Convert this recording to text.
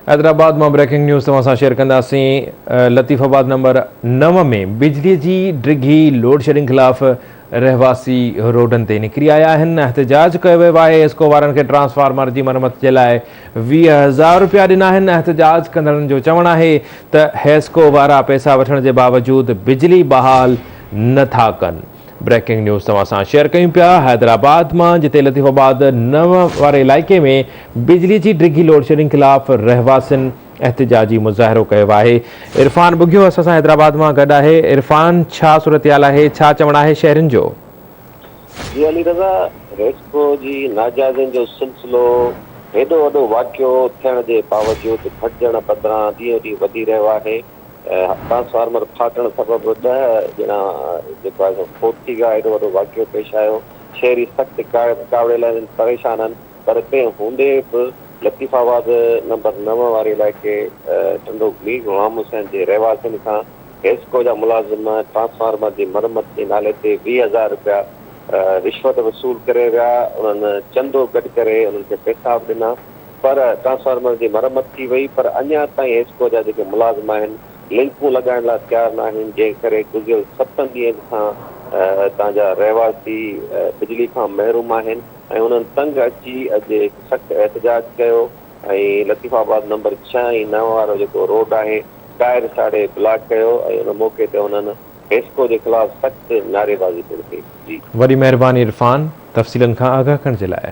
हैदराबाद में breaking news तव्हां सां शेयर कंदासीं। लतीफ़ाबाद नंबर 9 में बिजली की डिघी लोड शेडिंग खिलाफ़ रहवासी रोडन ते निकिरी आया आहिनि। एहतजाज कयो वियो आहे। एस्को वारनि खे ट्रांसफार्मर की मरम्मत के लाइ 20,000 रुपया ॾिना आहिनि। एहतजाज कंदड़नि जो चवणु आहे त हेस्को वारा पैसा वठण के बावजूद बिजली बहाल नथा कनि। ब्रेकिंग न्यूज़ तव्हां सां शेयर कयूं पिया हैदराबाद में, जिते लतीफ़ाबाद 9 वारे इलाइक़े में बिजली की डिघी लोड शेडिंग खिलाफ़ रहवासियुनि एहतजाजी मुज़ाहिरो कयो आहे। इरफान बुघियो असां सां हैदराबाद में गॾु आहे। इरफान, छा सूरतयाल आहे, छा चवणु आहे शहरनि जो? जी अली रज़ा, हेस्को जी नाजाइज़नि जो सिलसिलो हेॾो वॾो वाक़ियो थियण जे बावजूद घटिजण बदिरां ॾींहों ॾींहुं वधी रहियो आहे। ट्रांसफार्मर फाटण सबबि 10 ॼणा जेको आहे फोत थी विया। हेॾो वॾो वाक़ियो पेश आयो। शहरी सख़्तु कावड़ियल आहिनि, परेशान आहिनि। पर तंहिं हूंदे बि लतीफ़ाबाद नंबर 9 वारे इलाइक़े टंडो मीर गुलाम हुसैन जे रहवासियुनि खां हेस्को जा मुलाज़िम ट्रांसफार्मर की मरम्मत के नाले ते 20,000 रुपया रिश्वत वसूल करे विया। उन्हनि चंदो गॾु करे उन्हनि खे पैसा बि ॾिना, पर ट्रांसफार्मर की मरम्मत थी वई। पर अञा ताईं हेस्को जा जेके मुलाज़िम आहिनि लिंकूं लगाइण लाइ तैयार न आहिनि, जंहिं करे गुज़िरियल 7 ॾींहंनि खां तव्हांजा रहवासी बिजली खां महरूम आहिनि ऐं उन्हनि तंग अची अॼु सख़्तु एहतजाज कयो ऐं लतीफ़ाबाद नंबर 6 ऐं 9 वारो जेको रोड आहे टायर साड़े ब्लॉक कयो ऐं उन मौक़े ते उन्हनि हेस्को के खिलाफ़ सख़्तु नारेबाज़ी पिणु कई। जी, वॾी महिरबानी इरफान, तफ़सीलनि खां आगाह करण जे लाइ।